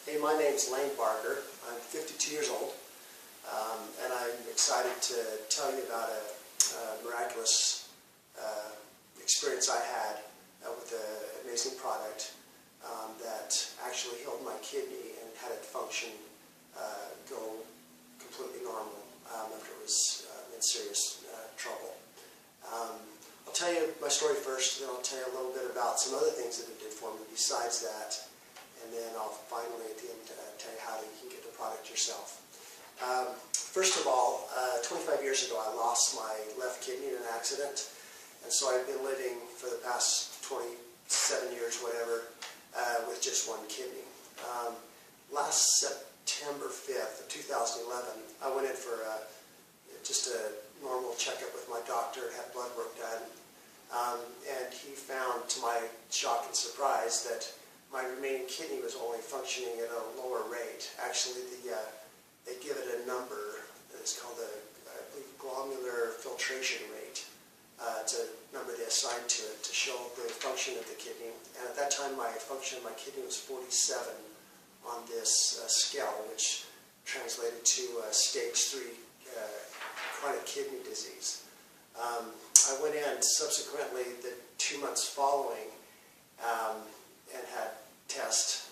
Hey, my name's Lane Barker. I'm 52 years old, and I'm excited to tell you about a miraculous experience I had with an amazing product that actually healed my kidney and had it function go completely normal after it was in serious trouble. I'll tell you my story first, then I'll tell you a little bit about some other things that it did for me besides that, and then I'll finally at the end tell you how you can get the product yourself. First of all, 25 years ago I lost my left kidney in an accident, and so I've been living for the past 27 years, whatever, with just one kidney. Last September 5th of 2011, I went in for just a normal checkup with my doctor, had blood work done, and he found, to my shock and surprise, that my remaining kidney was only functioning at a lower rate. Actually, they give it a number that's called the, I believe, glomerular filtration rate. It's a number they assign to it to show the function of the kidney. And at that time, my function of my kidney was 47 on this scale, which translated to stage 3 chronic kidney disease. I went in subsequently the 2 months following and had tests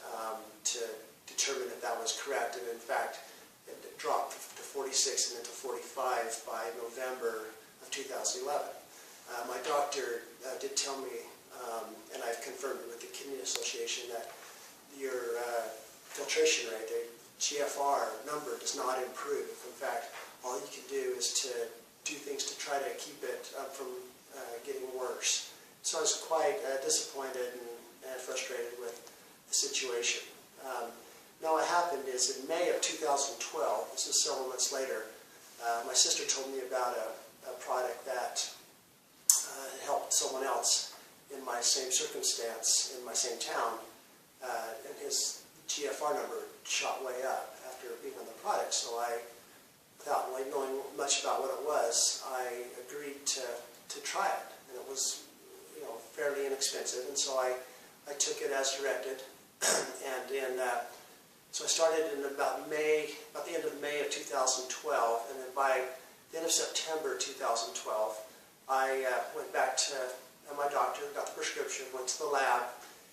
to determine if that was correct, and in fact it dropped to 46 and then to 45 by November of 2011. My doctor did tell me, and I've confirmed it with the Kidney Association, that your filtration rate, the GFR number, does not improve. In fact, all you can do is to do things to try to keep it from getting worse. So I was quite disappointed and frustrated with the situation. Now what happened is in May of 2012, this is several months later, my sister told me about a product that helped someone else in my same circumstance, in my same town, and his GFR number shot way up after being on the product. So I, without really knowing much about what it was, I agreed to try it, and it was, fairly inexpensive, and so I took it as directed, and so I started in about the end of May of 2012, and then by the end of September 2012, I went back to my doctor, got the prescription, went to the lab,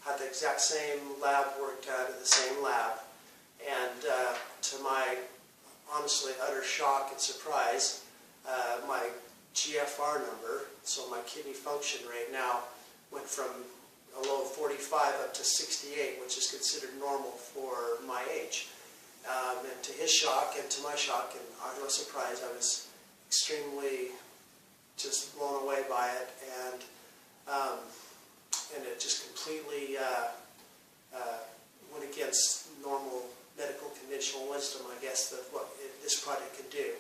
had the exact same lab work done at the same lab, and to my honestly utter shock and surprise, my GFR number, so my kidney function rate, now went from a low of 45 up to 68, which is considered normal for my age. And to his shock and to my shock and utter surprise, I was extremely just blown away by it, and it just completely went against normal medical conventional wisdom, I guess, of what this product could do.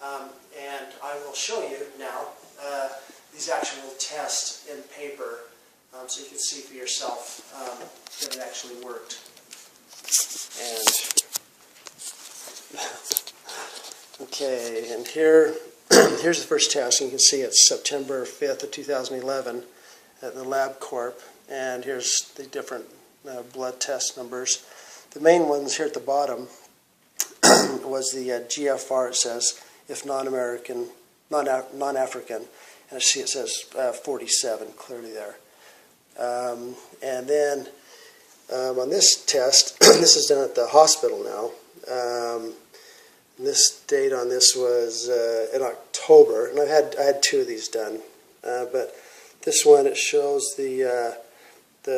And I will show you now these actual tests in paper, so you can see for yourself that it actually worked. And okay, and here's the first test. You can see it's September 5th of 2011 at the LabCorp, and here's the different blood test numbers. The main ones here at the bottom was the GFR, it says, if non-American, non-African, and I see it says 47 clearly there. And then on this test, this is done at the hospital now. This date on this was in October, and I had 2 of these done, but this one, it shows the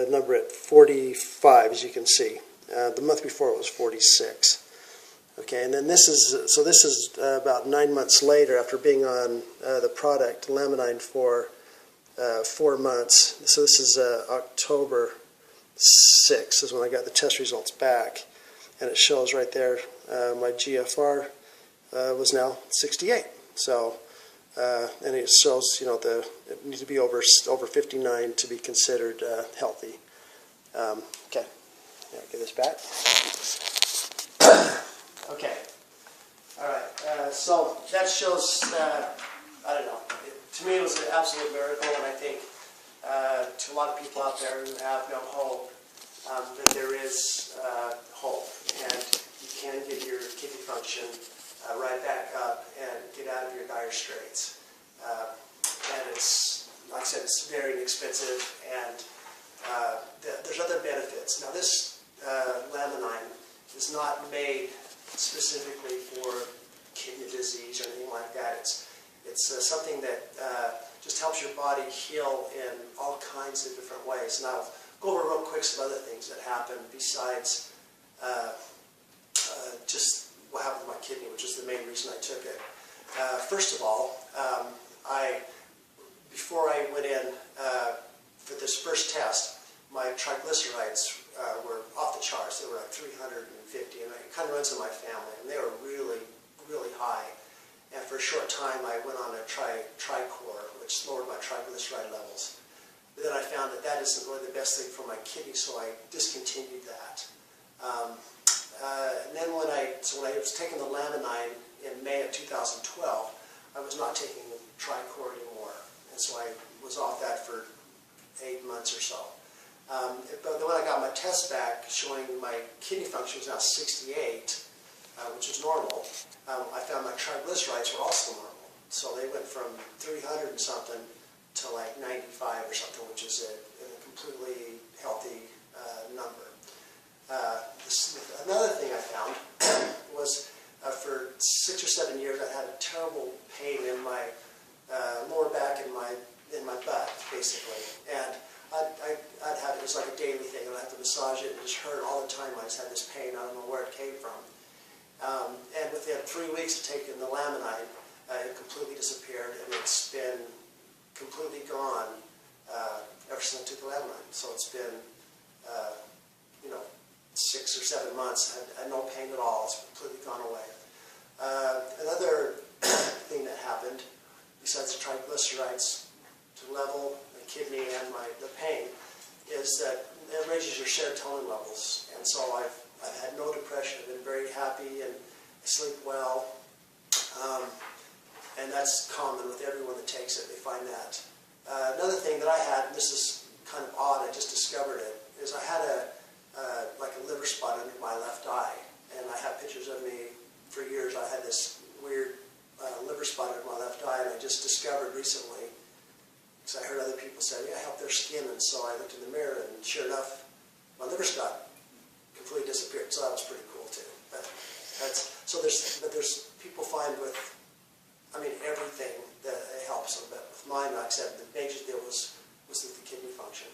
number at 45, as you can see. The month before it was 46. Okay, and then this is about 9 months later after being on the product Laminine for 4 months. So this is October 6th is when I got the test results back, and it shows right there my GFR was now 68. So and it shows it needs to be over 59 to be considered healthy. Okay. Yeah, give this back. Okay. All right. So that shows, I don't know, to me it was an absolute miracle, and I think to a lot of people out there who have no hope, that there is hope. function right back up and get out of your dire straits. And it's, like I said, it's very inexpensive, and there's other benefits. Now this Laminine is not made specifically for kidney disease or anything like that. It's something that just helps your body heal in all kinds of different ways. And I'll go over real quick some other things that happen besides just what happened with my kidney, which is the main reason I took it. First of all, before I went in for this first test, my triglycerides were off the charts. They were like 350, and it kind of runs in my family, and they were really, really high. And for a short time, I went on a Tricor, which lowered my triglyceride levels. But then I found that that isn't really the best thing for my kidney, so I discontinued that. And then when I was taking the Laminine in May of 2012, I was not taking the Tricor anymore, and so I was off that for 8 months or so. But then when I got my test back showing my kidney function was now 68, which is normal, I found my triglycerides were also normal. So they went from 300 and something to like 95 or something, which is a completely healthy number. Another thing I found was for 6 or 7 years I had a terrible pain in my lower back and in my butt, basically. And I'd have it was like a daily thing, and I'd have to massage it, and it just hurt all the time. I just had this pain. I don't know where it came from. And within 3 weeks of taking the Laminine, it completely disappeared, and it's been completely gone ever since I took the Laminine. So it's been, 6 or 7 months. I had no pain at all. It's completely gone away. Another thing that happened, besides the triglycerides to level the kidney and the pain, is that it raises your serotonin levels. And so I've had no depression. I've been very happy and I sleep well. And that's common with everyone that takes it. They find that. Another thing that I had, and this is kind of odd, I just discovered it, is I had like a liver spot under my left eye. And I have pictures of me for years. I had this weird liver spot under my left eye, and I just discovered recently, because I heard other people say, yeah, I help their skin, and so I looked in the mirror, and sure enough, my liver spot completely disappeared. So that was pretty cool too. But there's people find with, everything that it helps them. But with mine, like I said, the major deal was with the kidney function.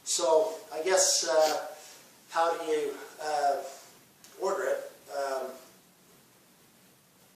So I guess how do you